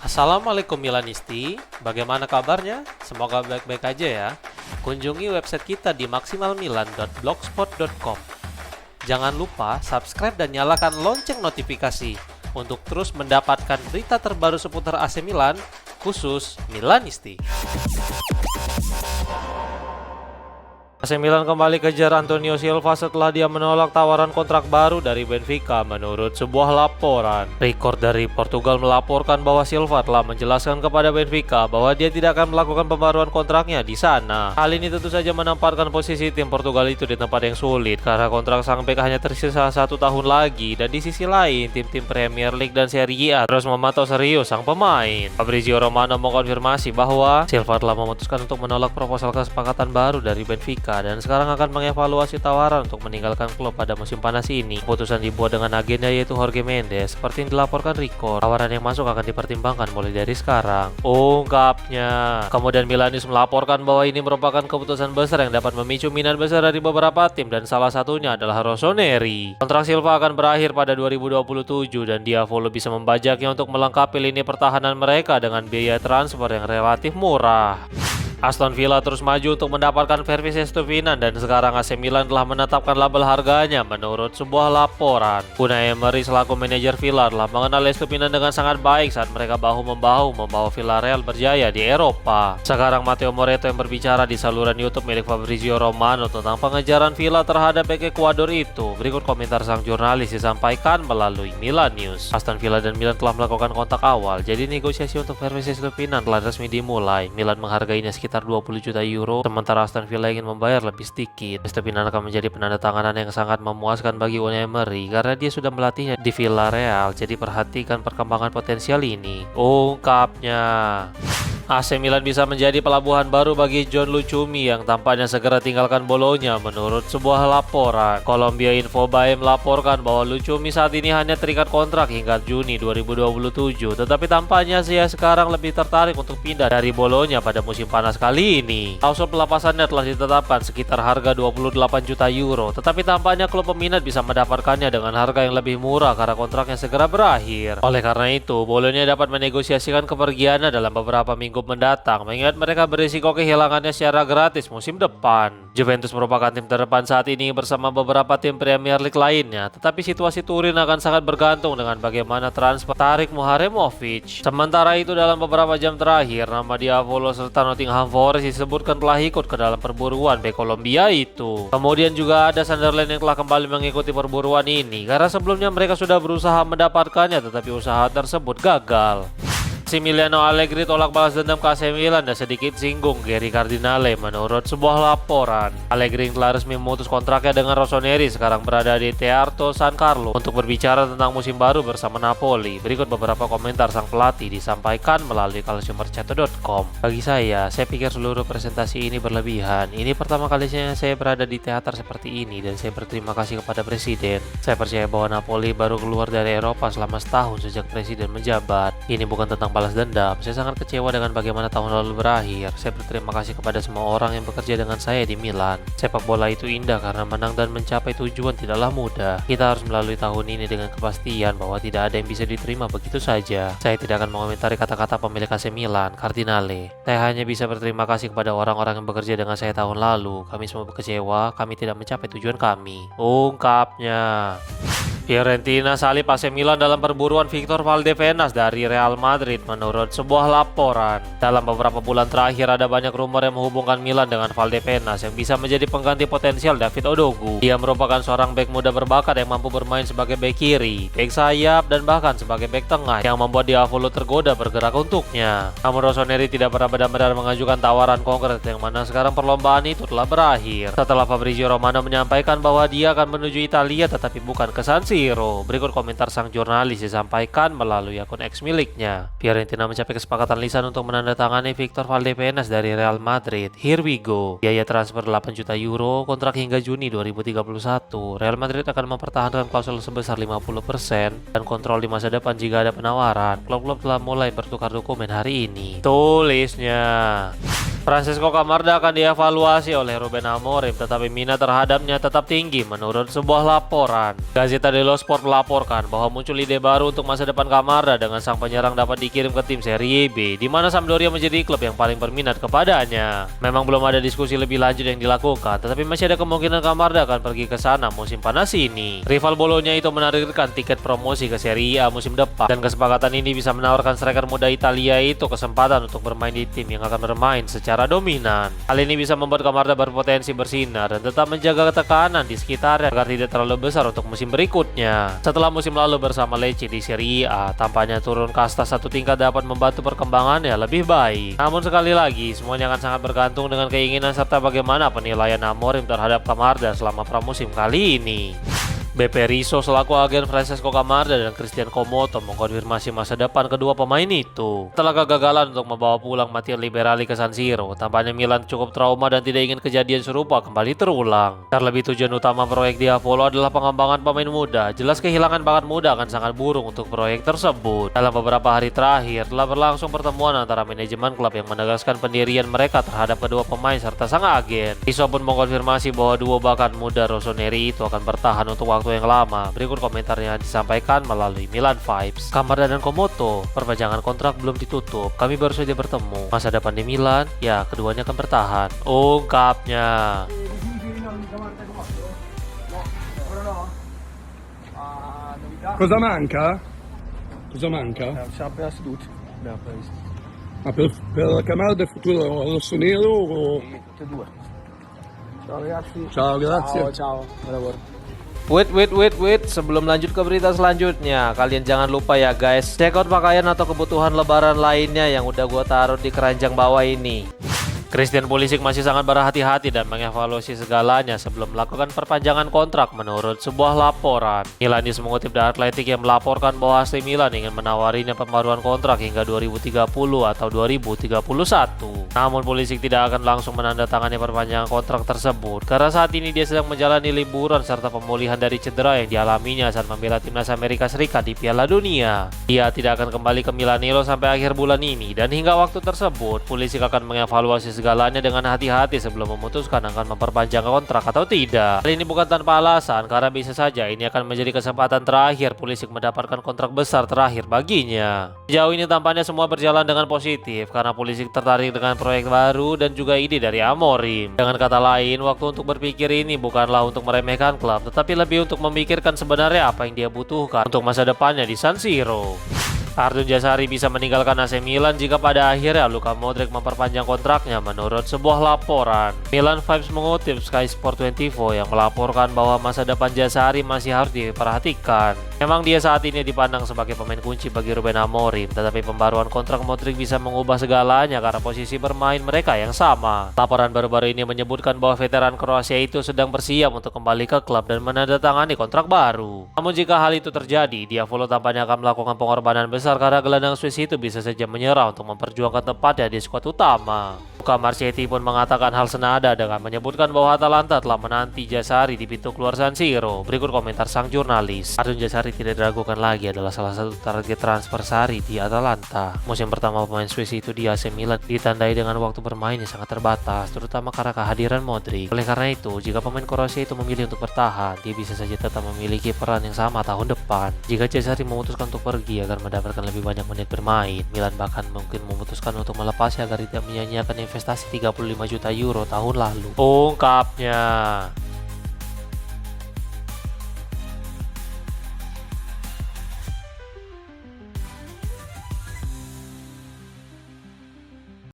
Assalamualaikum Milanisti, bagaimana kabarnya? Semoga baik-baik aja ya. Kunjungi website kita di maksimalmilan.blogspot.com. Jangan lupa subscribe dan nyalakan lonceng notifikasi untuk terus mendapatkan berita terbaru seputar AC Milan, khusus Milanisti. AC Milan kembali kejar Antonio Silva setelah dia menolak tawaran kontrak baru dari Benfica menurut sebuah laporan. Record dari Portugal melaporkan bahwa Silva telah menjelaskan kepada Benfica bahwa dia tidak akan melakukan pembaruan kontraknya di sana. Hal ini tentu saja menempatkan posisi tim Portugal itu di tempat yang sulit karena kontrak sang bek hanya tersisa 1 tahun lagi, dan di sisi lain tim-tim Premier League dan Serie A terus memantau serius sang pemain. Fabrizio Romano mengkonfirmasi bahwa Silva telah memutuskan untuk menolak proposal kesepakatan baru dari Benfica dan sekarang akan mengevaluasi tawaran untuk meninggalkan klub pada musim panas ini. Keputusan dibuat dengan agenda yaitu Jorge Mendes. Seperti yang dilaporkan Record, tawaran yang masuk akan dipertimbangkan mulai dari sekarang, ungkapnya. Kemudian Milanius melaporkan bahwa ini merupakan keputusan besar yang dapat memicu minat besar dari beberapa tim dan salah satunya adalah Rossoneri. Kontrak Silva akan berakhir pada 2027 dan Diavolo bisa membajaknya untuk melengkapi lini pertahanan mereka dengan biaya transfer yang relatif murah. Aston Villa terus maju untuk mendapatkan Vervis Estupinan dan sekarang AC Milan telah menetapkan label harganya menurut sebuah laporan. Unai Emery selaku manajer Villa telah mengenal Estupinan dengan sangat baik saat mereka bahu-membahu membawa Villarreal berjaya di Eropa. Sekarang Matteo Moretto yang berbicara di saluran YouTube milik Fabrizio Romano tentang pengejaran Villa terhadap bek Ekuador itu. Berikut komentar sang jurnalis disampaikan melalui Milan News. Aston Villa dan Milan telah melakukan kontak awal, jadi negosiasi untuk Vervis Estupinan telah resmi dimulai. Milan menghargainya sekitar 20 juta euro, sementara Aston Villa ingin membayar lebih sedikit. Estupinan akan menjadi penanda tanganan yang sangat memuaskan bagi Unai Emery karena dia sudah melatihnya di Villarreal, jadi perhatikan perkembangan potensial ini, ungkapnya. AC Milan bisa menjadi pelabuhan baru bagi John Lucumi yang tampaknya segera tinggalkan Bolonya menurut sebuah laporan. Colombia Infobae melaporkan bahwa Lucumi saat ini hanya terikat kontrak hingga Juni 2027, tetapi tampaknya dia sekarang lebih tertarik untuk pindah dari Bolonya pada musim panas kali ini. Klausul pelepasannya telah ditetapkan sekitar harga 28 juta euro, tetapi tampaknya klub peminat bisa mendapatkannya dengan harga yang lebih murah karena kontraknya segera berakhir. Oleh karena itu, Bolonya dapat menegosiasikan kepergiannya dalam beberapa minggu mendatang, mengingat mereka berisiko kehilangannya secara gratis musim depan. Juventus merupakan tim terdepan saat ini bersama beberapa tim Premier League lainnya, tetapi situasi Turin akan sangat bergantung dengan bagaimana transfer Tarik Muharemovic. Sementara itu, dalam beberapa jam terakhir, nama Diavolo serta Nottingham Forest disebutkan telah ikut ke dalam perburuan bek Kolombia itu. Kemudian juga ada Sunderland yang telah kembali mengikuti perburuan ini karena sebelumnya mereka sudah berusaha mendapatkannya, tetapi usaha tersebut gagal. Massimiliano Allegri tolak balas dendam ke AC Milan dan sedikit singgung Gary Cardinale menurut sebuah laporan. Allegri yang telah resmi memutus kontraknya dengan Rossoneri sekarang berada di Teatro San Carlo untuk berbicara tentang musim baru bersama Napoli. Berikut beberapa komentar sang pelatih disampaikan melalui calciomercato.com. Bagi saya pikir seluruh presentasi ini berlebihan. Ini pertama kalinya saya berada di teater seperti ini dan saya berterima kasih kepada Presiden. Saya percaya bahwa Napoli baru keluar dari Eropa selama setahun sejak Presiden menjabat. Ini bukan tentang balas dendam. Saya sangat kecewa dengan bagaimana tahun lalu berakhir. Saya berterima kasih kepada semua orang yang bekerja dengan saya di Milan. Sepak bola itu indah karena menang dan mencapai tujuan tidaklah mudah. Kita harus melalui tahun ini dengan kepastian bahwa tidak ada yang bisa diterima begitu saja. Saya tidak akan mengomentari kata-kata pemilik AC Milan, Cardinale. Saya hanya bisa berterima kasih kepada orang-orang yang bekerja dengan saya tahun lalu. Kami semua kecewa, kami tidak mencapai tujuan kami, ungkapnya. Fiorentina salib AC Milan dalam perburuan Victor Valdepenas dari Real Madrid menurut sebuah laporan. Dalam beberapa bulan terakhir ada banyak rumor yang menghubungkan Milan dengan Valdepenas yang bisa menjadi pengganti potensial David Odogu. Dia merupakan seorang bek muda berbakat yang mampu bermain sebagai bek kiri, bek sayap, dan bahkan sebagai bek tengah yang membuat Diavolo tergoda bergerak untuknya. Namun Rossoneri tidak pernah benar-benar mengajukan tawaran konkret yang mana sekarang perlombaan itu telah berakhir. Setelah Fabrizio Romano menyampaikan bahwa dia akan menuju Italia tetapi bukan ke San Siro. Berikut komentar sang jurnalis disampaikan melalui akun X miliknya. Fiorentina mencapai kesepakatan lisan untuk menandatangani Victor Valdepenas dari Real Madrid. Here we go. Biaya transfer 8 juta euro, kontrak hingga Juni 2031. Real Madrid akan mempertahankan klausul sebesar 50% dan kontrol di masa depan jika ada penawaran. Klub-klub telah mulai bertukar dokumen hari ini, tulisnya. Francesco Camarda akan dievaluasi oleh Ruben Amorim, tetapi minat terhadapnya tetap tinggi menurut sebuah laporan. Gazzetta dello Sport melaporkan bahwa muncul ide baru untuk masa depan Camarda dengan sang penyerang dapat dikirim ke tim Serie B, di mana Sampdoria menjadi klub yang paling berminat kepadanya. Memang belum ada diskusi lebih lanjut yang dilakukan, tetapi masih ada kemungkinan Camarda akan pergi ke sana musim panas ini. Rival Bologna itu menargetkan tiket promosi ke Serie A musim depan, dan kesepakatan ini bisa menawarkan striker muda Italia itu kesempatan untuk bermain di tim yang akan bermain secara dominan. Hal ini bisa membuat Camarda berpotensi bersinar dan tetap menjaga tekanan di sekitarnya agar tidak terlalu besar untuk musim berikutnya. Setelah musim lalu bersama Lecce di Serie A, tampaknya turun kasta satu tingkat dapat membantu perkembangannya lebih baik. Namun sekali lagi, semuanya akan sangat bergantung dengan keinginan serta bagaimana penilaian Amorim terhadap Camarda selama pramusim kali ini. BP Rizzo selaku agen Francesco Camarda dan Christian Komoto mengkonfirmasi masa depan kedua pemain itu. Setelah kegagalan untuk membawa pulang Matteo Liberali ke San Siro, tampaknya Milan cukup trauma dan tidak ingin kejadian serupa kembali terulang. Terlebih tujuan utama proyek Diavolo adalah pengembangan pemain muda. Jelas kehilangan bakat muda akan sangat buruk untuk proyek tersebut. Dalam beberapa hari terakhir telah berlangsung pertemuan antara manajemen klub yang menegaskan pendirian mereka terhadap kedua pemain serta sang agen. Rizzo pun mengkonfirmasi bahwa duo bakat muda Rossoneri itu akan bertahan untuk waktu yang lama. Berikut komentarnya disampaikan melalui Milan Vibes. Camarda dan Komoto, perpanjangan kontrak belum ditutup. Kami baru saja bertemu. Masa depan di Milan, ya keduanya akan bertahan, ungkapnya. Cosa manca? Cosa manca? Ci ha appena seduti. Abbiamo appena visto. Ma per Camarda è futuro rosso-nero o... Sì, tutti e due. Ciao ragazzi. Ciao, grazie. Ciao. Buon lavoro. Wait, sebelum lanjut ke berita selanjutnya, kalian jangan lupa ya guys, check out pakaian atau kebutuhan lebaran lainnya yang udah gua taruh di keranjang bawah ini. Christian Pulisic masih sangat berhati-hati dan mengevaluasi segalanya sebelum melakukan perpanjangan kontrak menurut sebuah laporan. Milanis mengutip The Athletic yang melaporkan bahwa AC Milan ingin menawarinya pembaruan kontrak hingga 2030 atau 2031. Namun Pulisic tidak akan langsung menandatangani perpanjangan kontrak tersebut karena saat ini dia sedang menjalani liburan serta pemulihan dari cedera yang dialaminya saat membela timnas Amerika Serikat di Piala Dunia. Dia tidak akan kembali ke Milanello sampai akhir bulan ini, dan hingga waktu tersebut Pulisic akan mengevaluasi segalanya dengan hati-hati sebelum memutuskan akan memperpanjang kontrak atau tidak. Hal ini bukan tanpa alasan karena bisa saja ini akan menjadi kesempatan terakhir Pulisic mendapatkan kontrak besar terakhir baginya. Sejauh ini tampaknya semua berjalan dengan positif karena Pulisic tertarik dengan proyek baru dan juga ide dari Amorim. Dengan kata lain, waktu untuk berpikir ini bukanlah untuk meremehkan klub, tetapi lebih untuk memikirkan sebenarnya apa yang dia butuhkan untuk masa depannya di San Siro. Ardun Jasari bisa meninggalkan AC Milan jika pada akhirnya Luka Modric memperpanjang kontraknya menurut sebuah laporan. Milan Vibes mengutip Sky Sport 24 yang melaporkan bahwa masa depan Jasari masih harus diperhatikan. Memang dia saat ini dipandang sebagai pemain kunci bagi Ruben Amorim, tetapi pembaruan kontrak Modric bisa mengubah segalanya karena posisi bermain mereka yang sama. Laporan baru-baru ini menyebutkan bahwa veteran Kroasia itu sedang bersiap untuk kembali ke klub dan menandatangani kontrak baru. Namun jika hal itu terjadi, Diavolo tampaknya akan melakukan pengorbanan besar karena gelandang Swiss itu bisa saja menyerah untuk memperjuangkan tempatnya di skuad utama. Luka Marchetti pun mengatakan hal senada dengan menyebutkan bahwa Atalanta telah menanti Jasari di pintu keluar San Siro. Berikut komentar sang jurnalis. Ardun Jasari tidak diragukan lagi adalah salah satu target transfer Sarri di Atalanta. Musim pertama pemain Swiss itu di AC Milan ditandai dengan waktu bermain yang sangat terbatas, terutama karena kehadiran Modric. Oleh karena itu, jika pemain Kroasia itu memilih untuk bertahan, dia bisa saja tetap memiliki peran yang sama tahun depan. Jika Jasari memutuskan untuk pergi agar mendapatkan lebih banyak menit bermain, Milan bahkan mungkin memutuskan untuk melepasnya agar tidak menyanyiakan investasi 35 juta euro tahun lalu, ungkapnya.